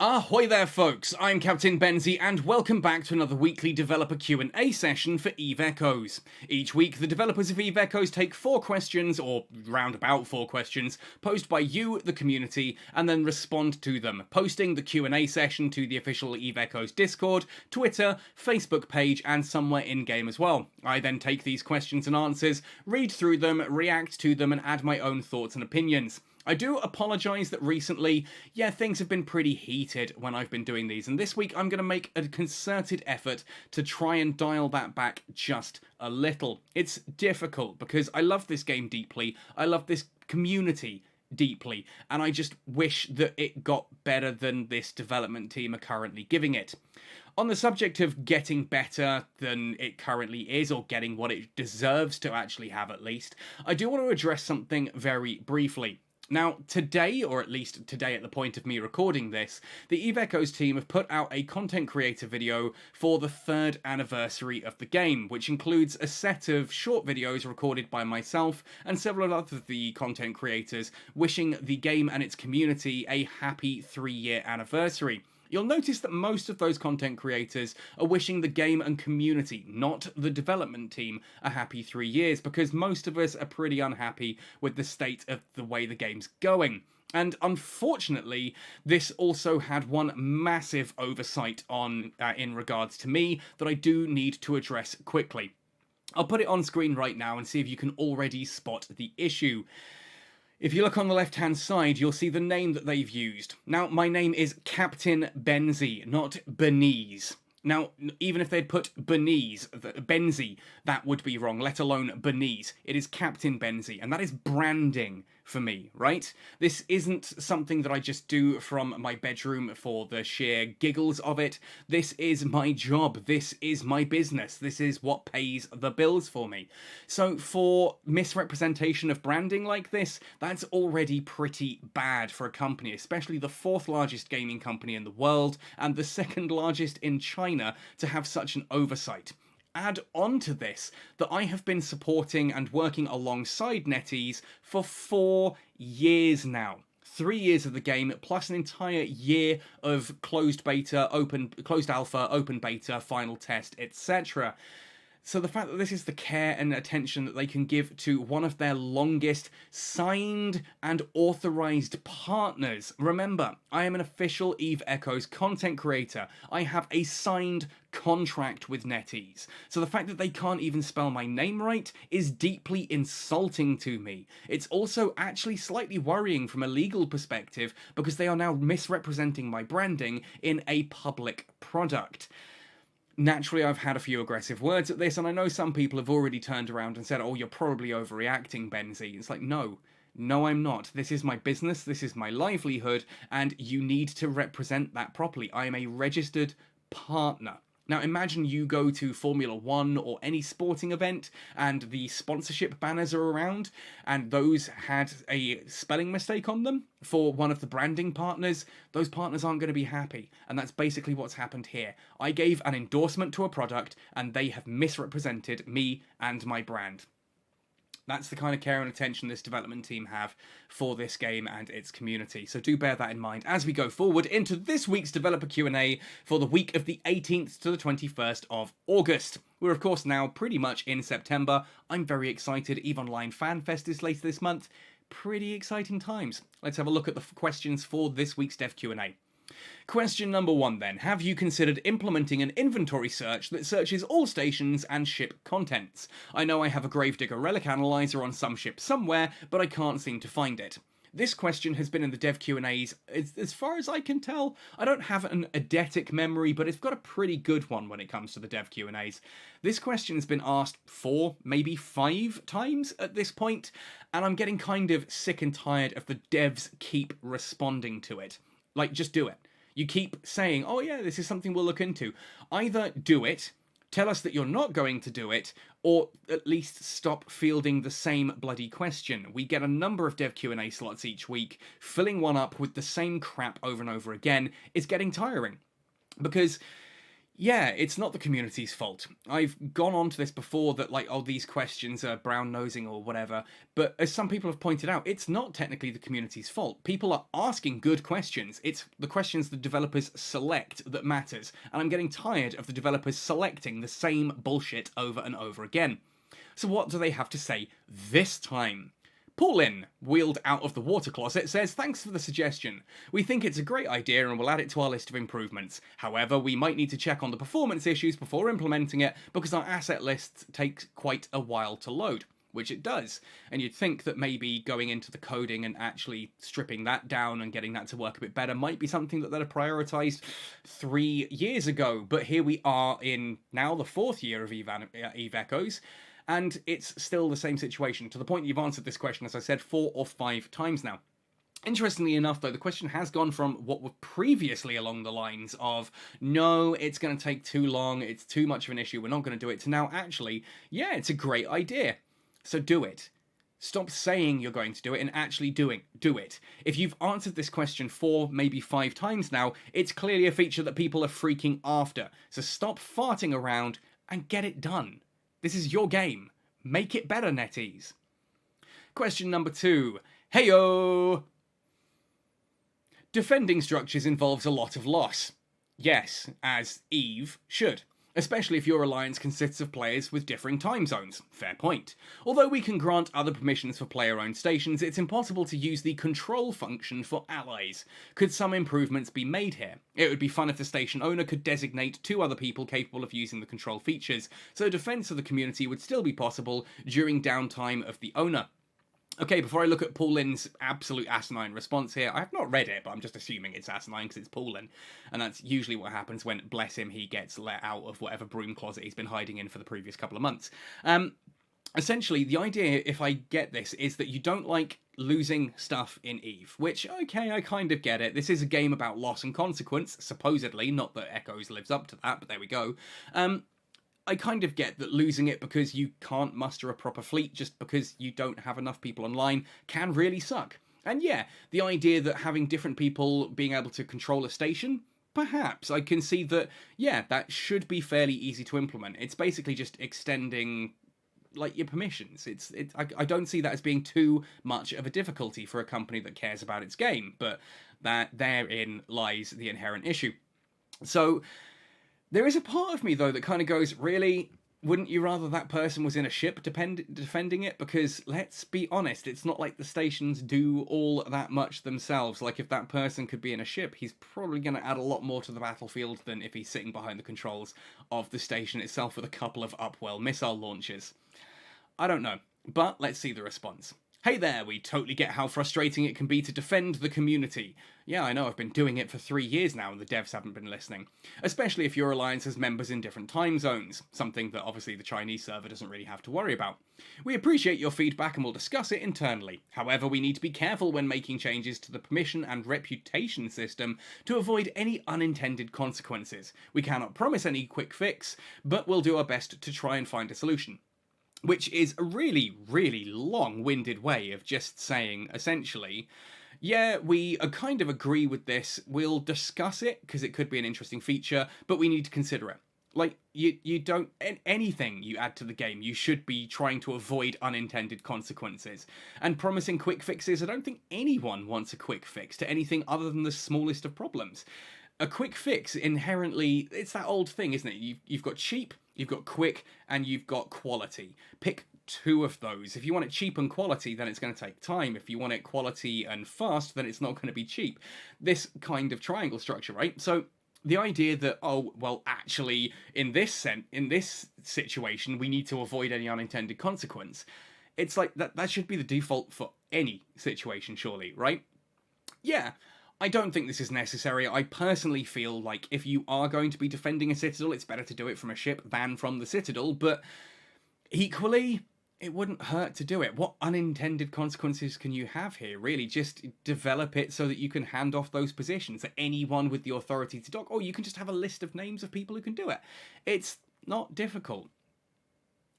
Ahoy there folks, I'm Captain Benzie and welcome back to another weekly developer Q&A session for Eve Echoes. Each week the developers of Eve Echoes take 4 questions, or roundabout 4 questions, posed by you, the community, and then respond to them, posting the Q&A session to the official Eve Echoes Discord, Twitter, Facebook page, and somewhere in-game as well. I then take these questions and answers, read through them, react to them, and add my own thoughts and opinions. I do apologise that recently, things have been pretty heated when I've been doing these, and this week I'm going to make a concerted effort to try and dial that back just a little. It's difficult because I love this game deeply, I love this community deeply, and I just wish that it got better than this development team are currently giving it. On the subject of getting better than it currently is, or getting what it deserves to actually have at least, I do want to address something very briefly. Now, today, or at least today at the point of me recording this, the Eve Echoes team have put out a content creator video for the 3rd anniversary of the game, which includes a set of short videos recorded by myself and several other of the content creators wishing the game and its community a happy 3-year anniversary. You'll notice that most of those content creators are wishing the game and community, not the development team, a happy 3 years, because most of us are pretty unhappy with the state of the way the game's going. And unfortunately, this also had one massive oversight in regards to me that I do need to address quickly. I'll put it on screen right now and see if you can already spot the issue. If you look on the left-hand side, you'll see the name that they've used. Now, my name is Captain Benzie, not Beneze. Now, even if they'd put Benzie, that would be wrong, let alone Beneze. It is Captain Benzie, and that is branding for me, right? This isn't something that I just do from my bedroom for the sheer giggles of it. This is my job. This is my business. This is what pays the bills for me. So for misrepresentation of branding like this, that's already pretty bad for a company, especially the 4th largest gaming company in the world and the 2nd largest in China, to have such an oversight. Add on to this that I have been supporting and working alongside NetEase for 4 years now. 3 years of the game, plus an entire year of closed alpha, open beta, final test, etc. So the fact that this is the care and attention that they can give to one of their longest signed and authorized partners. Remember, I am an official Eve Echoes content creator. I have a signed contract with NetEase. So the fact that they can't even spell my name right is deeply insulting to me. It's also actually slightly worrying from a legal perspective because they are now misrepresenting my branding in a public product. Naturally, I've had a few aggressive words at this, and I know some people have already turned around and said, oh, you're probably overreacting, Benzie. It's like, no, I'm not. This is my business, this is my livelihood, and you need to represent that properly. I am a registered partner. Now imagine you go to Formula 1 or any sporting event and the sponsorship banners are around and those had a spelling mistake on them for one of the branding partners. Those partners aren't going to be happy, and that's basically what's happened here. I gave an endorsement to a product and they have misrepresented me and my brand. That's the kind of care and attention this development team have for this game and its community. So do bear that in mind as we go forward into this week's developer Q&A for the week of the 18th to the 21st of August. We're of course now pretty much in September. I'm very excited. EVE Online Fan Fest is later this month. Pretty exciting times. Let's have a look at the questions for this week's Dev Q&A. Question number 1 then. Have you considered implementing an inventory search that searches all stations and ship contents? I know I have a Gravedigger relic analyzer on some ship somewhere, but I can't seem to find it. This question has been in the dev Q&As as far as I can tell. I don't have an eidetic memory, but it's got a pretty good one when it comes to the dev Q&As. This question's been asked 4, maybe 5 times at this point, and I'm getting kind of sick and tired of the devs keep responding to it. Like, just do it. You keep saying, oh yeah, this is something we'll look into. Either do it, tell us that you're not going to do it, or at least stop fielding the same bloody question. We get a number of dev Q&A slots each week. Filling one up with the same crap over and over again is getting tiring. Because Yeah, it's not the community's fault. I've gone on to this before that, like, oh, these questions are brown nosing or whatever, but as some people have pointed out, it's not technically the community's fault. People are asking good questions. It's the questions the developers select that matters, and I'm getting tired of the developers selecting the same bullshit over and over again. So what do they have to say this time? Paulin, wheeled out of the water closet, says, "Thanks for the suggestion. We think it's a great idea and we'll add it to our list of improvements. However, we might need to check on the performance issues before implementing it because our asset list takes quite a while to load." Which it does. And you'd think that maybe going into the coding and actually stripping that down and getting that to work a bit better might be something that they'd have prioritised 3 years ago. But here we are in now the 4th year of Eve Echoes, and it's still the same situation, to the point you've answered this question, as I said, 4 or 5 times now. Interestingly enough, though, the question has gone from what were previously along the lines of, no, it's going to take too long, it's too much of an issue, we're not going to do it, to now actually, yeah, it's a great idea. So do it. Stop saying you're going to do it and actually do it. If you've answered this question 4, maybe 5 times now, it's clearly a feature that people are freaking after. So stop farting around and get it done. This is your game. Make it better, NetEase. Question number 2. Heyo! Defending structures involves a lot of loss. Yes, as Eve should. Especially if your alliance consists of players with differing time zones. Fair point. Although we can grant other permissions for player-owned stations, it's impossible to use the control function for allies. Could some improvements be made here? It would be fun if the station owner could designate 2 other people capable of using the control features, so defense of the community would still be possible during downtime of the owner. Okay, before I look at Paulin's absolute asinine response here, I have not read it, but I'm just assuming it's asinine because it's Paulin. And that's usually what happens when, bless him, he gets let out of whatever broom closet he's been hiding in for the previous couple of months. Essentially, the idea, if I get this, is that you don't like losing stuff in Eve, which, okay, I kind of get it. This is a game about loss and consequence, supposedly, not that Echoes lives up to that, but there we go. I kind of get that losing it because you can't muster a proper fleet just because you don't have enough people online can really suck. And yeah, the idea that having different people being able to control a station, perhaps. I can see that, yeah, that should be fairly easy to implement. It's basically just extending, like, your permissions. I don't see that as being too much of a difficulty for a company that cares about its game, but that therein lies the inherent issue. So there is a part of me, though, that kind of goes, really, wouldn't you rather that person was in a ship defending it? Because, let's be honest, it's not like the stations do all that much themselves. Like, if that person could be in a ship, he's probably going to add a lot more to the battlefield than if he's sitting behind the controls of the station itself with a couple of Upwell missile launchers. I don't know, but let's see the response. Hey there, we totally get how frustrating it can be to defend the community. Yeah, I know, I've been doing it for 3 years now and the devs haven't been listening. Especially if your alliance has members in different time zones, something that obviously the Chinese server doesn't really have to worry about. We appreciate your feedback and we'll discuss it internally. However, we need to be careful when making changes to the permission and reputation system to avoid any unintended consequences. We cannot promise any quick fix, but we'll do our best to try and find a solution. Which is a really, really long-winded way of just saying, essentially, yeah, we kind of agree with this, we'll discuss it, because it could be an interesting feature, but we need to consider it. Like, you don't, anything you add to the game, you should be trying to avoid unintended consequences. And promising quick fixes, I don't think anyone wants a quick fix to anything other than the smallest of problems. A quick fix, inherently, it's that old thing, isn't it? You've got cheap, you've got quick, and you've got quality. Pick 2 of those. If you want it cheap and quality, then it's going to take time. If you want it quality and fast, then it's not going to be cheap. This kind of triangle structure, right? So the idea that, oh, well, actually, in this situation, we need to avoid any unintended consequence. It's like, that should be the default for any situation, surely, right? Yeah. I don't think this is necessary. I personally feel like if you are going to be defending a citadel, it's better to do it from a ship than from the citadel, but equally, it wouldn't hurt to do it. What unintended consequences can you have here, really? Just develop it so that you can hand off those positions to anyone with the authority to dock, or you can just have a list of names of people who can do it. It's not difficult.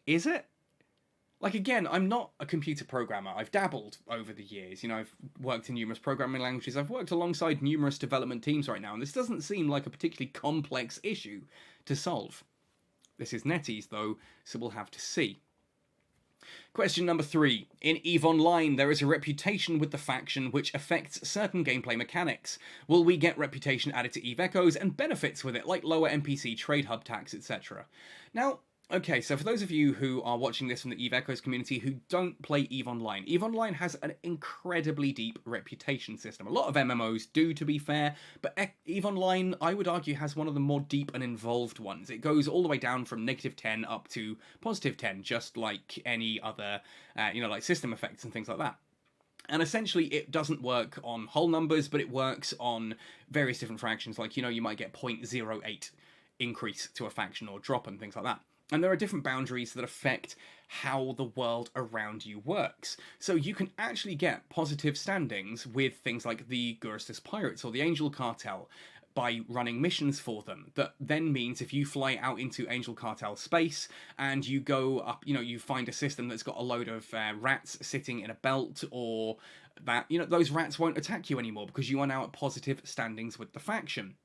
Is it? Like, again, I'm not a computer programmer. I've dabbled over the years. I've worked in numerous programming languages. I've worked alongside numerous development teams right now, and this doesn't seem like a particularly complex issue to solve. This is NetEase, though, so we'll have to see. Question number 3. In EVE Online, there is a reputation with the faction which affects certain gameplay mechanics. Will we get reputation added to EVE Echoes and benefits with it, like lower NPC trade hub tax, etc.? Now, okay, so for those of you who are watching this from the EVE Echoes community who don't play EVE Online, EVE Online has an incredibly deep reputation system. A lot of MMOs do, to be fair, but EVE Online, I would argue, has one of the more deep and involved ones. It goes all the way down from -10 up to +10, just like any other, like system effects and things like that. And essentially, it doesn't work on whole numbers, but it works on various different fractions. Like, you might get 0.08 increase to a faction or drop and things like that. And there are different boundaries that affect how the world around you works. So you can actually get positive standings with things like the Guristas Pirates or the Angel Cartel by running missions for them. That then means if you fly out into Angel Cartel space and you go up, you find a system that's got a load of rats sitting in a belt, or that, those rats won't attack you anymore because you are now at positive standings with the faction.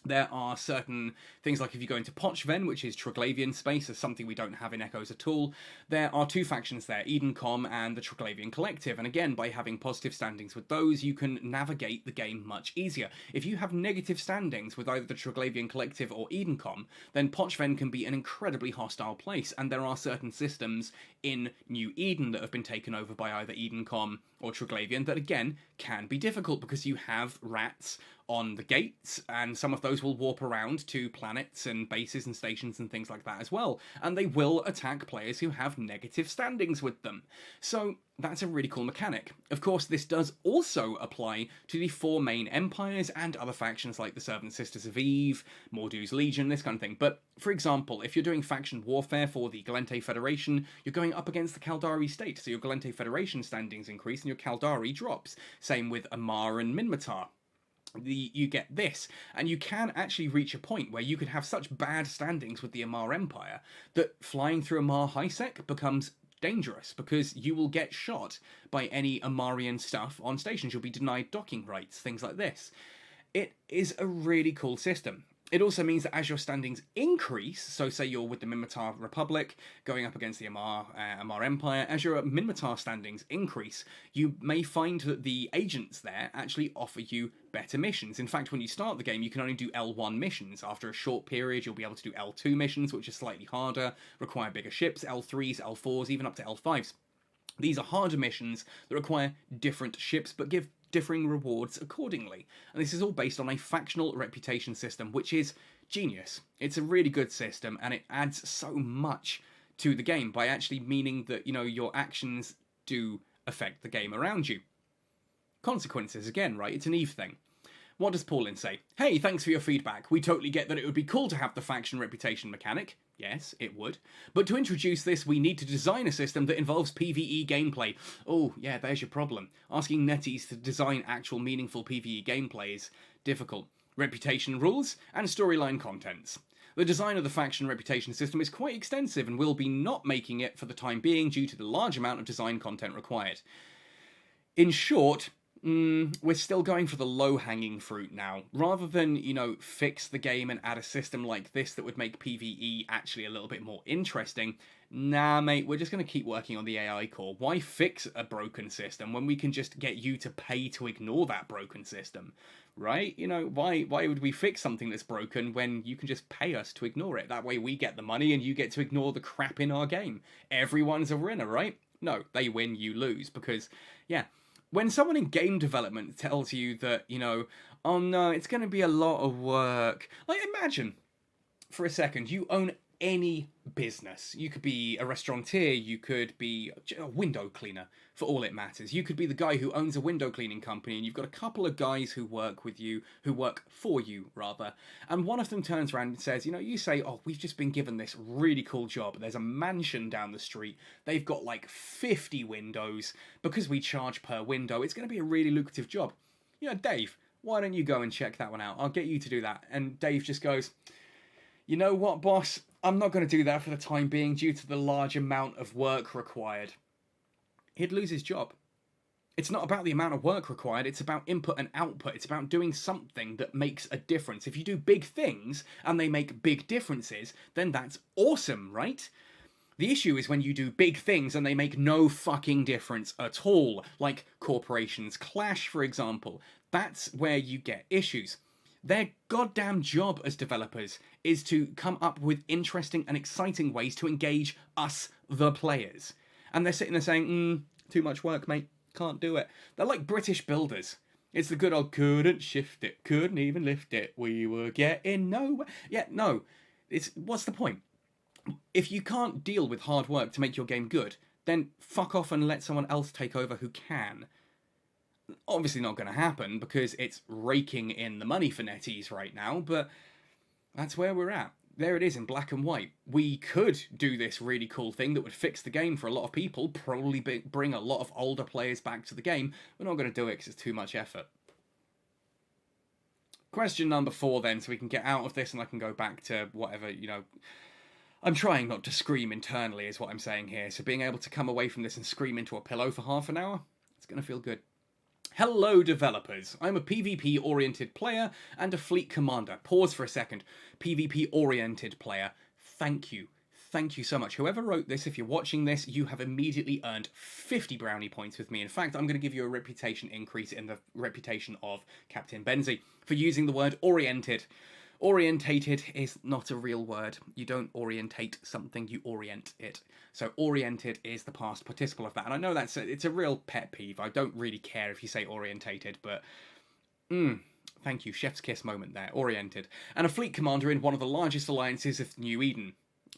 There are certain things like if you go into Pochven, which is Troglavian space, is something we don't have in Echoes at all. There are 2 factions there, Edencom and the Troglavian Collective, and again, by having positive standings with those, you can navigate the game much easier. If you have negative standings with either the Troglavian Collective or Edencom, then Pochven can be an incredibly hostile place, and there are certain systems in New Eden that have been taken over by either Edencom or Troglavian that, again, can be difficult because you have rats on the gates, and some of those will warp around to planets and bases and stations and things like that as well, and they will attack players who have negative standings with them. So that's a really cool mechanic. Of course, this does also apply to the 4 main empires and other factions like the Servant Sisters of Eve, Mordu's Legion, this kind of thing. But, for example, if you're doing faction warfare for the Gallente Federation, you're going up against the Caldari state, so your Gallente Federation standings increase and your Caldari drops. Same with Amar and Minmatar. You get this, and you can actually reach a point where you could have such bad standings with the Amar Empire that flying through Amar Highsec becomes dangerous, because you will get shot by any Amarian stuff on stations. You'll be denied docking rights, things like this. It is a really cool system. It also means that as your standings increase, so say you're with the Minmatar Republic going up against the Amar Empire, as your Minmatar standings increase, you may find that the agents there actually offer you better missions. In fact, when you start the game, you can only do L1 missions. After a short period, you'll be able to do L2 missions, which are slightly harder, require bigger ships, L3s, L4s, even up to L5s. These are harder missions that require different ships, but give differing rewards accordingly. And this is all based on a factional reputation system, which is genius. It's a really good system, and it adds so much to the game by actually meaning that, your actions do affect the game around you. Consequences, again, right? It's an EVE thing. What does Paulin say? Hey, thanks for your feedback. We totally get that it would be cool to have the faction reputation mechanic. Yes, it would. But to introduce this, we need to design a system that involves PvE gameplay. Oh, yeah, there's your problem. Asking NetEase to design actual meaningful PvE gameplay is difficult. Reputation rules and storyline contents. The design of the faction reputation system is quite extensive, and we'll be not making it for the time being due to the large amount of design content required. In short, we're still going for the low-hanging fruit now. Rather than, fix the game and add a system like this that would make PvE actually a little bit more interesting, nah, mate, we're just going to keep working on the AI core. Why fix a broken system when we can just get you to pay to ignore that broken system? Right? Why would we fix something that's broken when you can just pay us to ignore it? That way we get the money and you get to ignore the crap in our game. Everyone's a winner, right? No, they win, you lose, because, yeah. When someone in game development tells you that, oh no, it's going to be a lot of work. Like, imagine, for a second, you own any business. You could be a restaurateur, you could be a window cleaner, for all it matters. You could be the guy who owns a window cleaning company, and you've got a couple of guys who work with you, who work for you, rather. And one of them turns around and says, you say, oh, we've just been given this really cool job. There's a mansion down the street. They've got like 50 windows. Because we charge per window, it's going to be a really lucrative job. Dave, why don't you go and check that one out? I'll get you to do that. And Dave just goes, You know what, boss? I'm not going to do that for the time being due to the large amount of work required. He'd lose his job. It's not about the amount of work required, it's about input and output. It's about doing something that makes a difference. If you do big things and they make big differences, then that's awesome, right? The issue is when you do big things and they make no fucking difference at all, like corporations clash, for example. That's where you get issues. Their goddamn job as developers is to come up with interesting and exciting ways to engage us, the players. And they're sitting there saying, too much work, mate. Can't do it. They're like British builders. It's the good old couldn't shift it, couldn't even lift it. We were getting nowhere. Yeah, no. What's the point? If you can't deal with hard work to make your game good, then fuck off and let someone else take over who can. Obviously not going to happen because it's raking in the money for NetEase right now, but that's where we're at. There it is in black and white. We could do this really cool thing that would fix the game for a lot of people, probably bring a lot of older players back to the game. We're not going to do it because it's too much effort. Question number 4 then, so we can get out of this and I can go back to whatever, I'm trying not to scream internally is what I'm saying here, so being able to come away from this and scream into a pillow for half an hour, it's going to feel good. Hello developers, I'm a PvP oriented player and a fleet commander. Pause for a second. PvP oriented player. Thank you. Thank you so much. Whoever wrote this, if you're watching this, you have immediately earned 50 brownie points with me. In fact, I'm going to give you a reputation increase in the reputation of Captain Benzie for using the word oriented. Orientated is not a real word. You don't orientate something, you orient it. So oriented is the past participle of that. And I know it's a real pet peeve. I don't really care if you say orientated, but thank you. Chef's kiss moment there. Oriented. And a fleet commander in one of the largest alliances of New Eden.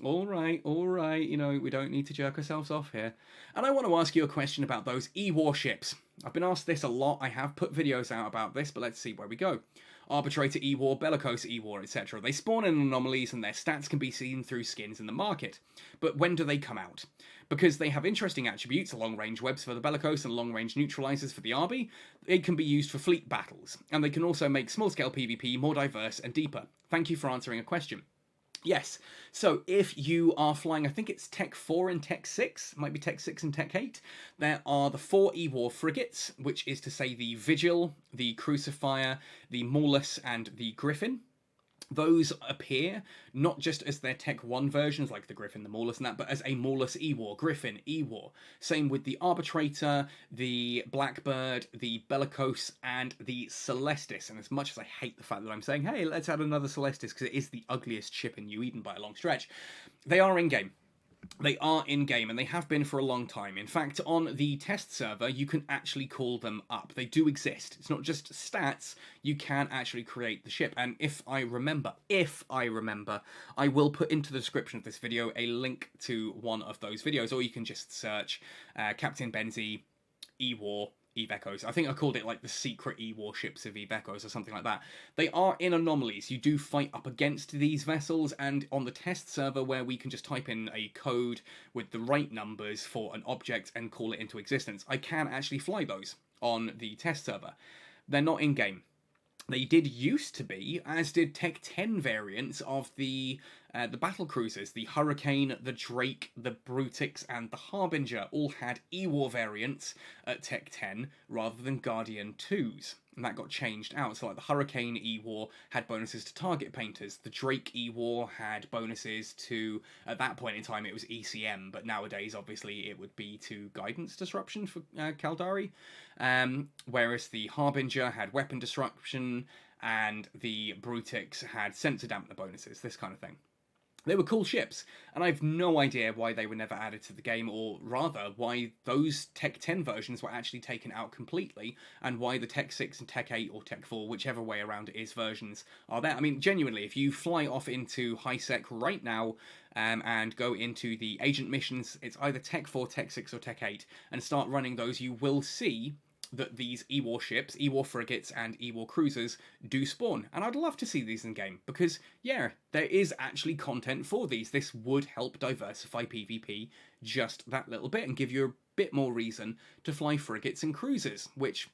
All right, we don't need to jerk ourselves off here. And I want to ask you a question about those Ewar ships. I've been asked this a lot. I have put videos out about this, but let's see where we go. Arbitrator Ewar, Bellicose Ewar, etc. They spawn in anomalies and their stats can be seen through skins in the market. But when do they come out? Because they have interesting attributes, long-range webs for the Bellicose and long-range neutralizers for the Arby, they can be used for fleet battles. And they can also make small-scale PvP more diverse and deeper. Thank you for answering a question. Yes, so if you are flying, I think it's Tech 4 and Tech 6, might be Tech 6 and Tech 8, there are the 4 Ewar frigates, which is to say the Vigil, the Crucifier, the Maulus, and the Griffin. Those appear not just as their Tech 1 versions, like the Griffin, the Maulus and that, but as a Maulus Ewar, Griffin, Ewar. Same with the Arbitrator, the Blackbird, the Bellicose, and the Celestis. And as much as I hate the fact that I'm saying, hey, let's add another Celestis, because it is the ugliest ship in New Eden by a long stretch, they are in-game. They are in-game, and they have been for a long time. In fact, on the test server, you can actually call them up. They do exist. It's not just stats, you can actually create the ship. And if I remember, I will put into the description of this video a link to one of those videos, or you can just search Captain Benzie, Ewar, Eve Echoes. I think I called it like the secret Ewar ships of Eve Echoes or something like that. They are in anomalies. You do fight up against these vessels, and on the test server where we can just type in a code with the right numbers for an object and call it into existence, I can actually fly those on the test server. They're not in-game. They did used to be, as did Tech 10 variants of the battle cruisers. The Hurricane, the Drake, the Brutix, and the Harbinger all had Ewar variants at Tech 10 rather than Guardian 2s. And that got changed out. So like the Hurricane Ewar had bonuses to target painters. The Drake Ewar had bonuses to, at that point in time, it was ECM, but nowadays, obviously, it would be to guidance disruption for Caldari. Whereas the Harbinger had weapon disruption, and the Brutix had sensor dampener bonuses, this kind of thing. They were cool ships, and I have no idea why they were never added to the game, or rather, why those Tech 10 versions were actually taken out completely, and why the Tech 6 and Tech 8 or Tech 4, whichever way around it is, versions are there. I mean, genuinely, if you fly off into HiSec right now, and go into the agent missions, it's either Tech 4, Tech 6, or Tech 8, and start running those, you will see that these Ewar ships, Ewar frigates, and Ewar cruisers do spawn. And I'd love to see these in game, because, yeah, there is actually content for these. This would help diversify PvP just that little bit, and give you a bit more reason to fly frigates and cruisers, which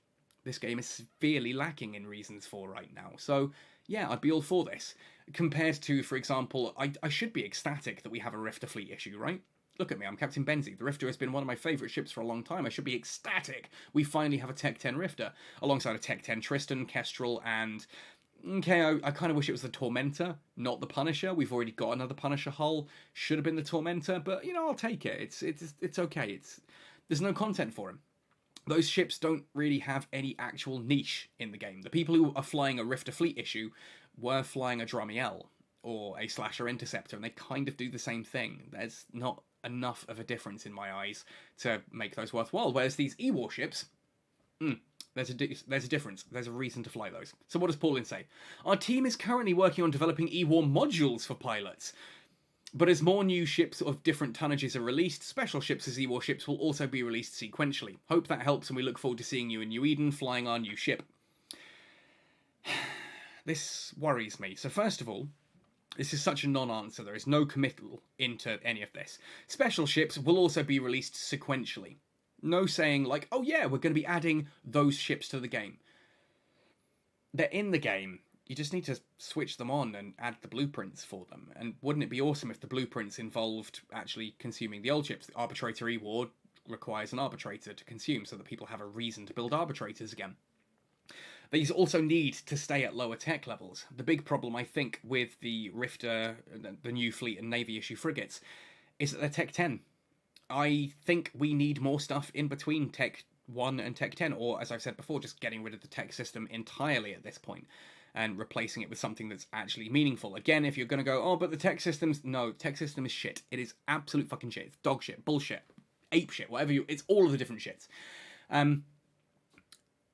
this game is severely lacking in reasons for right now. So, yeah, I'd be all for this. Compared to, for example, I should be ecstatic that we have a Rifter fleet issue, right? Look at me, I'm Captain Benzie. The Rifter has been one of my favourite ships for a long time. I should be ecstatic we finally have a Tech 10 Rifter, alongside a Tech 10 Tristan, Kestrel, and... Okay, I kind of wish it was the Tormentor, not the Punisher. We've already got another Punisher hull. Should have been the Tormentor, but, you know, I'll take it. It's okay. There's no content for him. Those ships don't really have any actual niche in the game. The people who are flying a Rifter fleet issue were flying a Dramiel or a Slasher Interceptor, and they kind of do the same thing. There's not enough of a difference in my eyes to make those worthwhile. Whereas these Ewar ships, there's a difference. There's a reason to fly those. So what does Paulin say? Our team is currently working on developing Ewar modules for pilots. But as more new ships of different tonnages are released, special ships as Ewar ships will also be released sequentially. Hope that helps, and we look forward to seeing you in New Eden flying our new ship. This worries me. So first of all, this is such a non-answer. There is no committal into any of this. Special ships will also be released sequentially. No saying like, oh yeah, we're going to be adding those ships to the game. They're in the game. You just need to switch them on and add the blueprints for them. And wouldn't it be awesome if the blueprints involved actually consuming the old ships? The Arbitrator Ewar requires an Arbitrator to consume so that people have a reason to build Arbitrators again. These also need to stay at lower tech levels. The big problem, I think, with the Rifter, the new fleet and Navy issue frigates, is that they're Tech 10. I think we need more stuff in between Tech 1 and Tech 10, or, as I've said before, just getting rid of the tech system entirely at this point and replacing it with something that's actually meaningful. Again, if you're going to go, oh, but the tech system's... No, tech system is shit. It is absolute fucking shit. It's dog shit, bullshit, ape shit, whatever you... It's all of the different shits.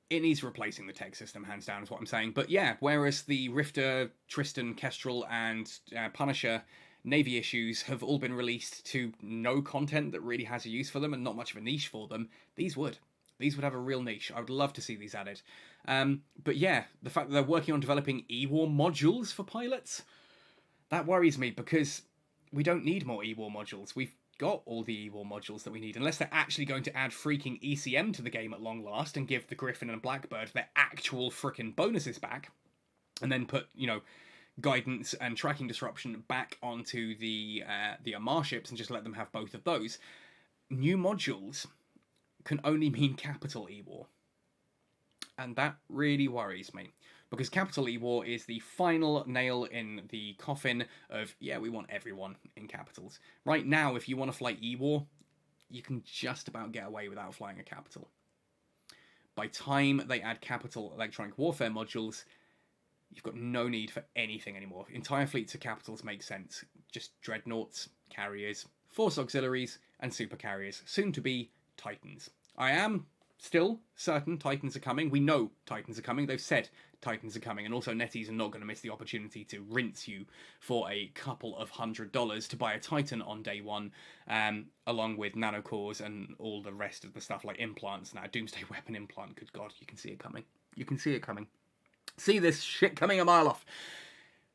It needs replacing the tech system, hands down, is what I'm saying. But yeah, whereas the Rifter, Tristan, Kestrel, and Punisher Navy issues have all been released to no content that really has a use for them and not much of a niche for them, these would. These would have a real niche. I would love to see these added. But yeah, the fact that they're working on developing Ewar modules for pilots, that worries me because we don't need more Ewar modules. We've got all the Ewar modules that we need, unless they're actually going to add freaking ECM to the game at long last and give the Griffin and Blackbird their actual frickin' bonuses back, and then put, you know, guidance and tracking disruption back onto the Amar ships and just let them have both of those. New modules can only mean Capital Ewar. And that really worries me. Because Capital Ewar is the final nail in the coffin of, yeah, we want everyone in capitals. Right now, if you want to fly Ewar, you can just about get away without flying a capital. By time they add capital electronic warfare modules, you've got no need for anything anymore. Entire fleets of capitals make sense. Just dreadnoughts, carriers, force auxiliaries, and super carriers. Soon to be Titans. I am still certain Titans are coming. We know Titans are coming. They've said Titans are coming. And also NetEase are not going to miss the opportunity to rinse you for a couple of $100 to buy a Titan on day one, along with nanocores and all the rest of the stuff like implants. Now, Doomsday Weapon implant, good God, you can see it coming. You can see it coming. See this shit coming a mile off.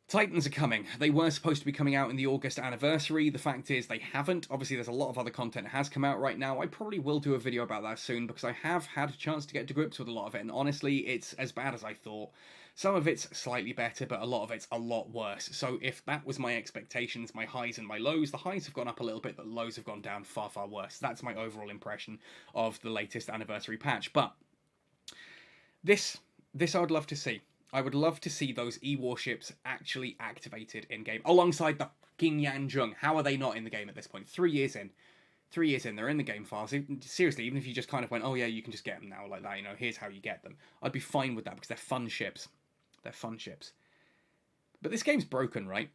Titans are coming. They were supposed to be coming out in the August anniversary. The fact is they haven't. Obviously, there's a lot of other content that has come out right now. I probably will do a video about that soon because I have had a chance to get to grips with a lot of it. And honestly, it's as bad as I thought. Some of it's slightly better, but a lot of it's a lot worse. So if that was my expectations, my highs and my lows, the highs have gone up a little bit, but the lows have gone down far, far worse. That's my overall impression of the latest anniversary patch. But this I would love to see. I would love to see those Ewar ships actually activated in-game, alongside the fucking Yanjung. How are they not in the game at this point? 3 years in. 3 years in, they're in the game files. Seriously, even if you just kind of went, oh yeah, you can just get them now, like that, you know, here's how you get them. I'd be fine with that, because they're fun ships. They're fun ships. But this game's broken, right?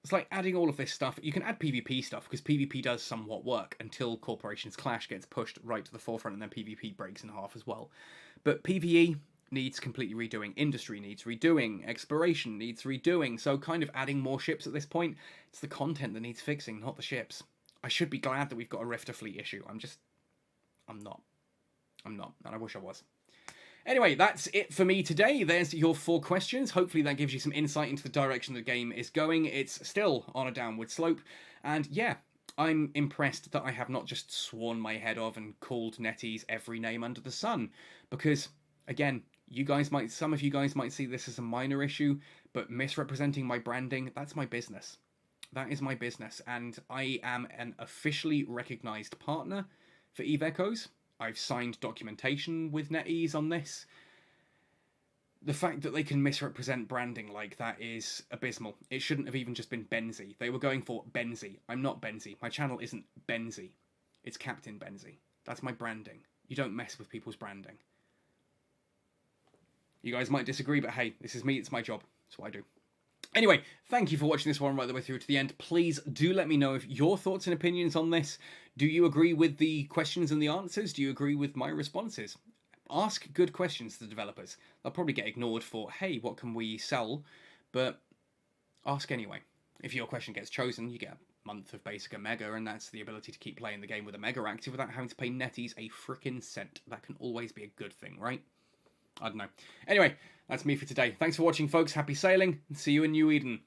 It's like adding all of this stuff. You can add PvP stuff, because PvP does somewhat work, until Corporations Clash gets pushed right to the forefront, and then PvP breaks in half as well. But PvE needs completely redoing, industry needs redoing, exploration needs redoing, so kind of adding more ships at this point, it's the content that needs fixing, not the ships. I should be glad that we've got a Rifter fleet issue. I'm not, and I wish I was. Anyway, that's it for me today. There's your 4 questions. Hopefully that gives you some insight into the direction the game is going. It's still on a downward slope, and yeah, I'm impressed that I have not just sworn my head off and called NetEase every name under the sun, because, again, Some of you guys might see this as a minor issue, but misrepresenting my branding, that's my business. That is my business, and I am an officially recognised partner for Eve Echoes. I've signed documentation with NetEase on this. The fact that they can misrepresent branding like that is abysmal. It shouldn't have even just been Benzie. They were going for Benzie. I'm not Benzie. My channel isn't Benzie. It's Captain Benzie. That's my branding. You don't mess with people's branding. You guys might disagree, but hey, this is me, it's my job. It's what I do. Anyway, thank you for watching this one right the way through to the end. Please do let me know if your thoughts and opinions on this. Do you agree with the questions and the answers? Do you agree with my responses? Ask good questions to the developers. They'll probably get ignored for, hey, what can we sell? But ask anyway. If your question gets chosen, you get a month of basic and mega, and that's the ability to keep playing the game with a mega active without having to pay NetEase a frickin' cent. That can always be a good thing, right? I don't know. Anyway, that's me for today. Thanks for watching, folks. Happy sailing, and see you in New Eden.